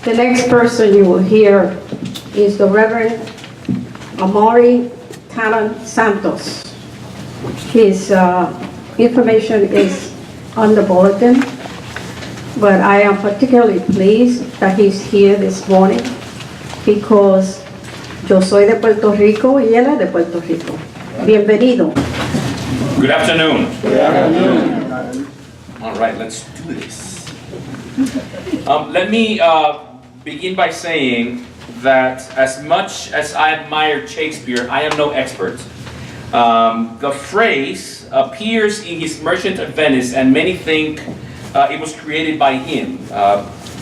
The next person you will hear is the Reverend Amaury Tañón-Santos. His information is on the bulletin, but I am particularly pleased that he's here this morning because yo soy de Puerto Rico y él es de Puerto Rico. Bienvenido. Good afternoon. Good afternoon. All right, let's do this. Let me begin by saying that as much as I admire Shakespeare, I am no expert. The phrase appears in his Merchant of Venice, and many think it was created by him.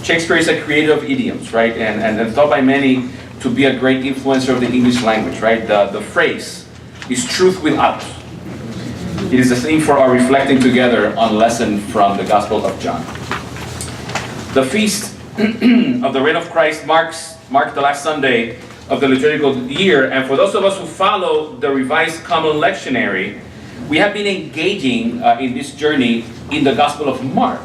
Shakespeare is a creator of idioms, right? And thought by many to be a great influencer of the English language, right? The phrase is truth without. It is a theme for our reflecting together on a lesson from the Gospel of John. The feast of the reign of Christ marks the last Sunday of the liturgical year, and for those of us who follow the Revised Common Lectionary, we have been engaging in this journey in the Gospel of Mark.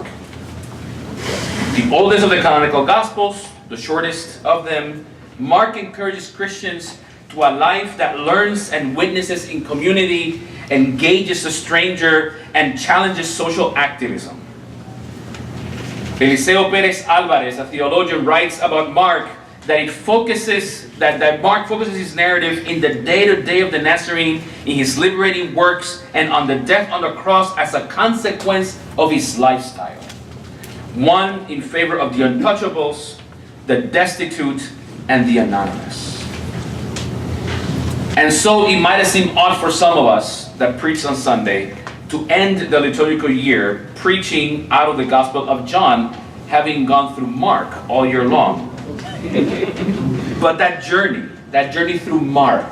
The oldest of the canonical Gospels, the shortest of them, Mark encourages Christians to a life that learns and witnesses in community, engages the stranger, and challenges social activism. Eliseo Pérez Álvarez, a theologian, writes about Mark that Mark focuses his narrative in the day-to-day of the Nazarene, in his liberating works, and on the death on the cross as a consequence of his lifestyle. One in favor of the untouchables, the destitute, and the anonymous. And so it might have seemed odd for some of us that preached on Sunday to end the liturgical year preaching out of the Gospel of John, having gone through Mark all year long. But that journey through Mark,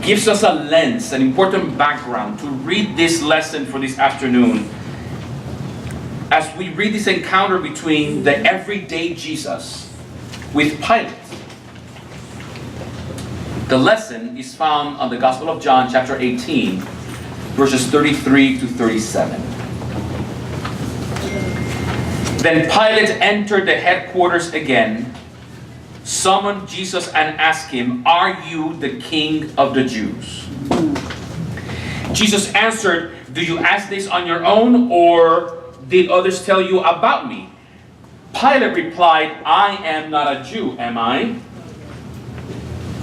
gives us a lens, an important background to read this lesson for this afternoon as we read this encounter between the everyday Jesus with Pilate. The lesson is found on the Gospel of John, chapter 18, verses 33 to 37. Then Pilate entered the headquarters again, summoned Jesus and asked him, "Are you the king of the Jews?" Jesus answered, "Do you ask this on your own, or did others tell you about me?" Pilate replied, "I am not a Jew, am I?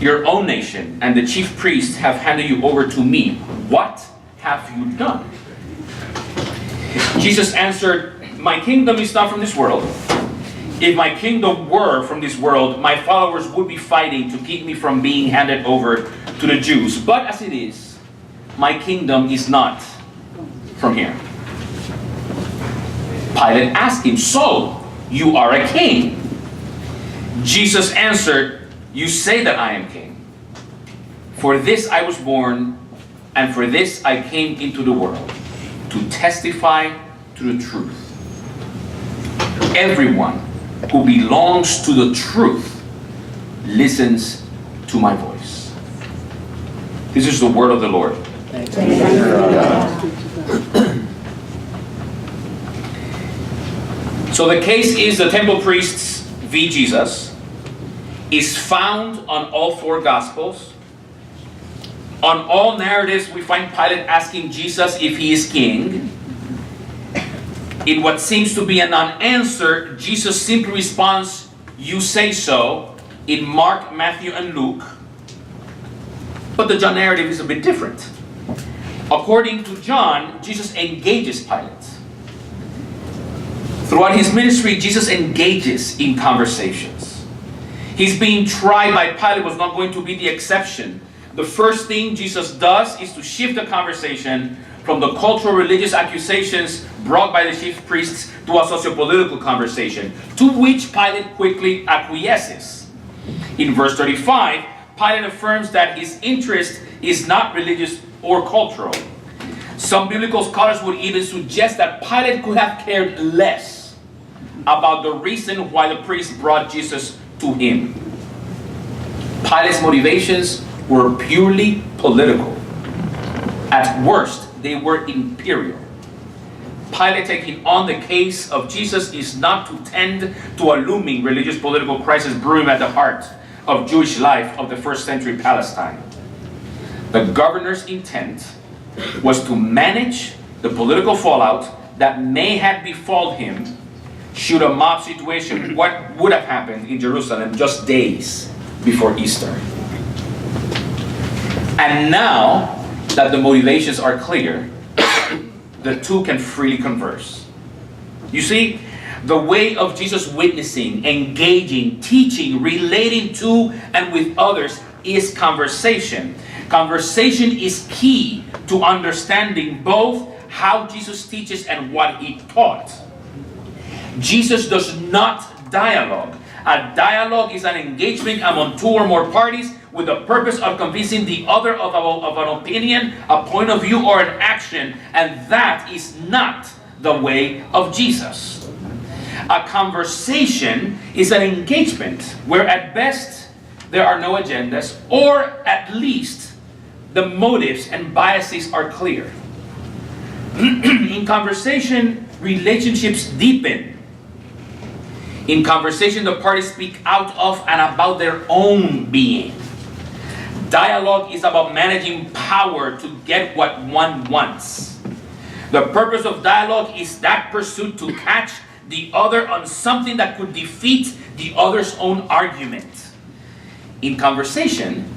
Your own nation and the chief priests have handed you over to me. What have you done?" Jesus answered, "My kingdom is not from this world. If my kingdom were from this world, my followers would be fighting to keep me from being handed over to the Jews. But as it is, my kingdom is not from here." Pilate asked him, "So, you are a king?" Jesus answered, "You say that I am king. For this I was born, and for this I came into the world, to testify to the truth. Everyone who belongs to the truth listens to my voice." This is the word of the Lord. So the case is the temple priests v. Jesus is found on all four Gospels. On all narratives, we find Pilate asking Jesus if he is king. In what seems to be a non-answer, Jesus simply responds, "You say so," in Mark, Matthew, and Luke. But the John narrative is a bit different. According to John, Jesus engages Pilate. Throughout his ministry, Jesus engages in conversations. His being tried by Pilate was not going to be the exception. The first thing Jesus does is to shift the conversation from the cultural religious accusations brought by the chief priests to a sociopolitical conversation, to which Pilate quickly acquiesces. In verse 35, Pilate affirms that his interest is not religious or cultural. Some biblical scholars would even suggest that Pilate could have cared less about the reason why the priests brought Jesus to him. Pilate's motivations were purely political. At worst, they were imperial. Pilate taking on the case of Jesus is not to tend to a looming religious political crisis brewing at the heart of Jewish life of the first century Palestine. The governor's intent was to manage the political fallout that may have befallen him should a mob situation what would have happened in Jerusalem just days before Easter. And now that the motivations are clear, the two can freely converse. You see, the way of Jesus witnessing, engaging, teaching, relating to and with others is conversation. Conversation is key to understanding both how Jesus teaches and what he taught. Jesus does not dialogue. A dialogue is an engagement among two or more parties with the purpose of convincing the other of an opinion, a point of view, or an action, and that is not the way of Jesus. A conversation is an engagement where at best there are no agendas, or at least the motives and biases are clear. In conversation, relationships deepen. In conversation, the parties speak out of and about their own being. Dialogue is about managing power to get what one wants. The purpose of dialogue is that pursuit to catch the other on something that could defeat the other's own argument. In conversation,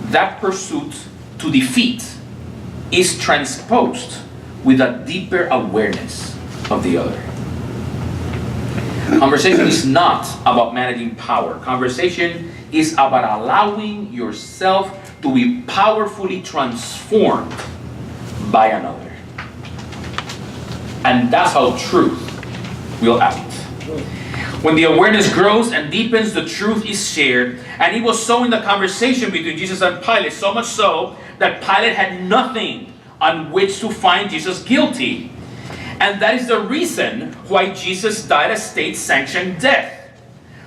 that pursuit to defeat is transposed with a deeper awareness of the other. Conversation is not about managing power. Conversation is about allowing yourself to be powerfully transformed by another. And that's how truth will act. When the awareness grows and deepens, the truth is shared. And it was so in the conversation between Jesus and Pilate, so much so that Pilate had nothing on which to find Jesus guilty. And that is the reason why Jesus died a state-sanctioned death.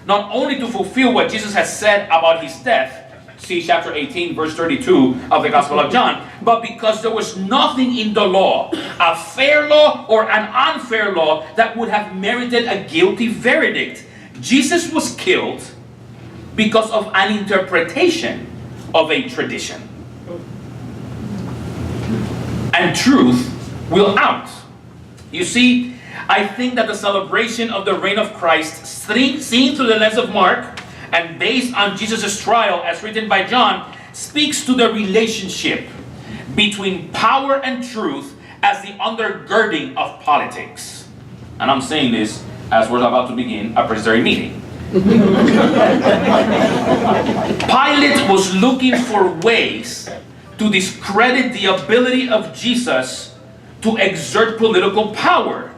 Not only to fulfill what Jesus has said about his death, see chapter 18, verse 32 of the Gospel of John, but because there was nothing in the law, a fair law or an unfair law, that would have merited a guilty verdict. Jesus was killed because of an interpretation of a tradition. And truth will out. You see, I think that the celebration of the reign of Christ, seen through the lens of Mark and based on Jesus' trial as written by John, speaks to the relationship between power and truth as the undergirding of politics. And I'm saying this as we're about to begin a presbytery meeting. Pilate was looking for ways to discredit the ability of Jesus to exert political power.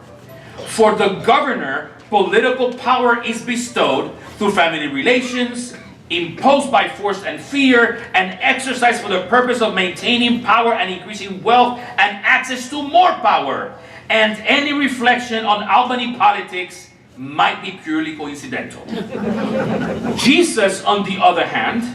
For the governor, political power is bestowed through family relations, imposed by force and fear, and exercised for the purpose of maintaining power and increasing wealth and access to more power. And any reflection on Albany politics might be purely coincidental. Jesus, on the other hand,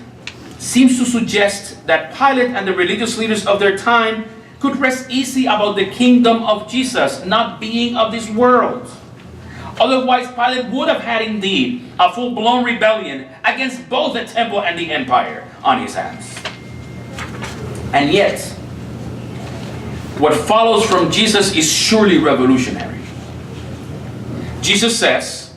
seems to suggest that Pilate and the religious leaders of their time could rest easy about the kingdom of Jesus not being of this world. Otherwise, Pilate would have had indeed a full-blown rebellion against both the temple and the empire on his hands. And yet, what follows from Jesus is surely revolutionary. Jesus says,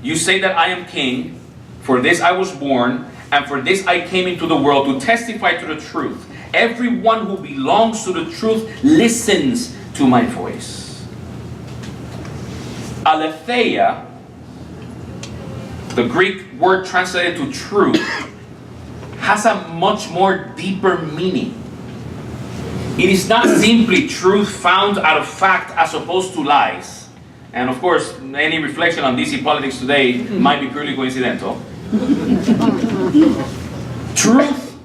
"You say that I am king, for this I was born, and for this I came into the world, to testify to the truth. Everyone who belongs to the truth listens to my voice." Aletheia, the Greek word translated to truth, has a much more deeper meaning. It is not simply truth found out of fact as opposed to lies. And of course, any reflection on DC politics today might be purely coincidental. Truth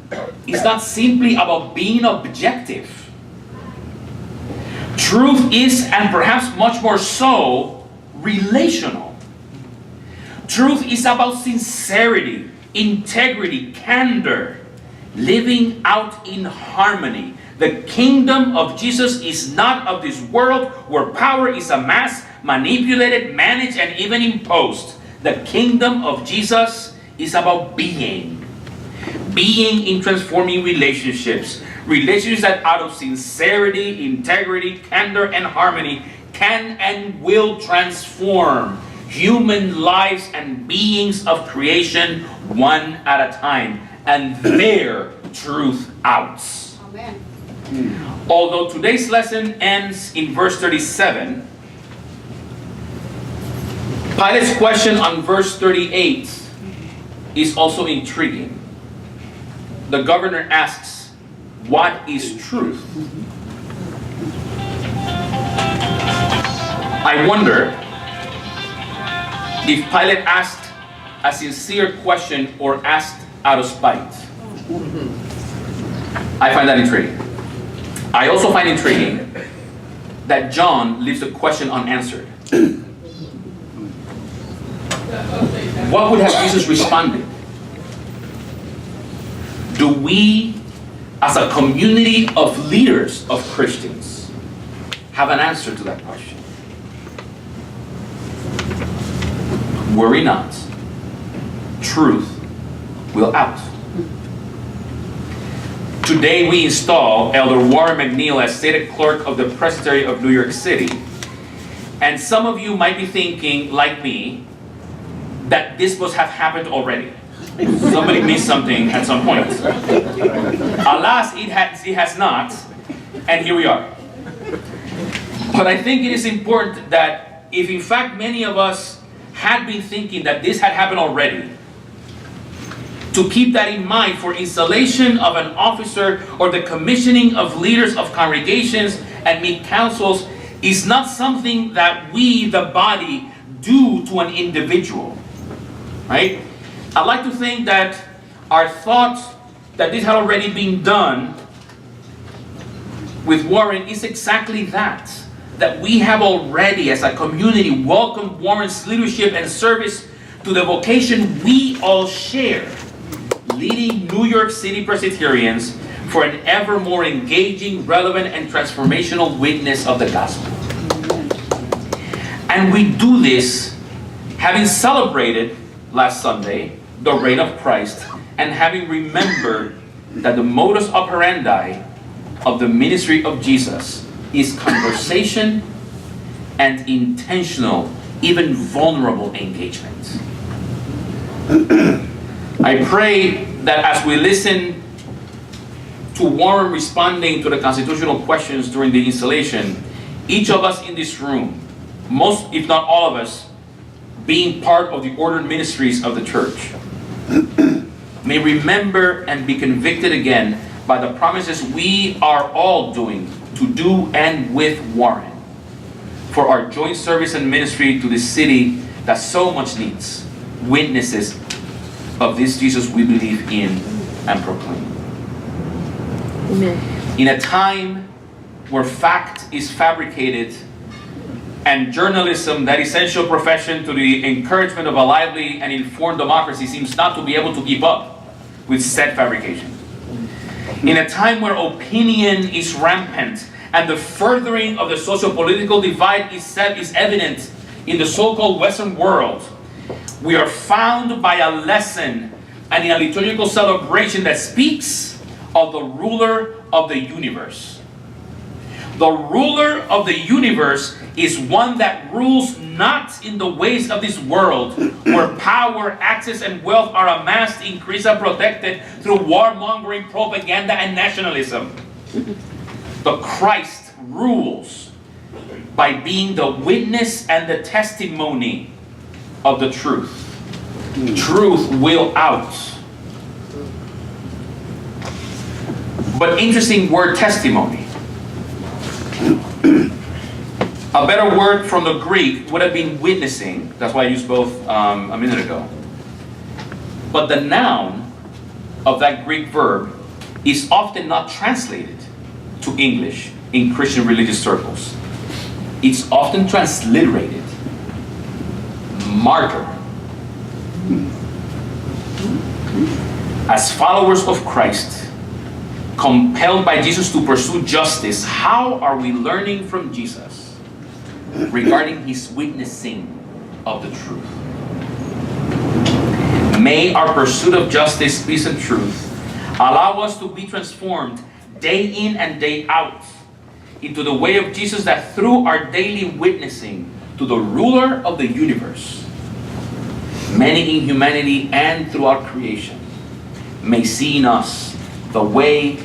is not simply about being objective. Truth is, and perhaps much more so, relational. Truth is about sincerity, integrity, candor, living out in harmony, The kingdom of Jesus is not of this world, where power is amassed, manipulated, managed, and even imposed. The kingdom of Jesus is about being in transforming relationships that out of sincerity, integrity, candor, and harmony can and will transform human lives and beings of creation one at a time, and bear truth out. Amen. Although today's lesson ends in verse 37, Pilate's question on verse 38 is also intriguing. The governor asks, "What is truth?" I wonder if Pilate asked a sincere question or asked out of spite. I find that intriguing. I also find intriguing that John leaves the question unanswered. What would have Jesus responded? Do we, as a community of leaders of Christians, have an answer to that question? Worry not. Truth will out. Today we install Elder Warren McNeil as State Clerk of the Presbytery of New York City. And some of you might be thinking, like me, that this must have happened already. Somebody missed something at some point. Alas, it has not, and here we are. But I think it is important that if in fact many of us had been thinking that this had happened already, to keep that in mind for installation of an officer or the commissioning of leaders of congregations and meet councils is not something that we, the body, do to an individual, right? I'd like to think that our thoughts that this had already been done with Warren is exactly that we have already as a community welcomed Warren's leadership and service to the vocation we all share, leading New York City Presbyterians for an ever more engaging, relevant, and transformational witness of the gospel. And we do this having celebrated last Sunday the reign of Christ, and having remembered that the modus operandi of the ministry of Jesus is conversation and intentional, even vulnerable engagement. I pray that as we listen to Warren responding to the constitutional questions during the installation, each of us in this room, most if not all of us, being part of the ordered ministries of the church, may remember and be convicted again by the promises we are all doing to do and with Warren for our joint service and ministry to this city that so much needs witnesses of this Jesus we believe in and proclaim. Amen. In a time where fact is fabricated and journalism, that essential profession to the encouragement of a lively and informed democracy, seems not to be able to keep up with said fabrication. In a time where opinion is rampant and the furthering of the socio-political divide is evident in the so-called Western world, we are found by a lesson and in a liturgical celebration that speaks of the ruler of the universe. The ruler of the universe is one that rules not in the ways of this world, where power, access, and wealth are amassed, increased, and protected through warmongering, propaganda, and nationalism. But Christ rules by being the witness and the testimony of the truth. Truth will out. But interesting word, testimony. A better word from the Greek would have been witnessing. That's why I used both a minute ago. But the noun of that Greek verb is often not translated to English in Christian religious circles. It's often transliterated. Martyr. As followers of Christ, compelled by Jesus to pursue justice, how are we learning from Jesus regarding his witnessing of the truth? May our pursuit of justice, peace, and truth allow us to be transformed day in and day out into the way of Jesus, that through our daily witnessing to the ruler of the universe, many in humanity and throughout creation may see in us the way,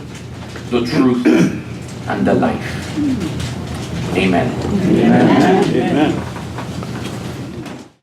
the truth, and the life. Amen. Amen. Amen.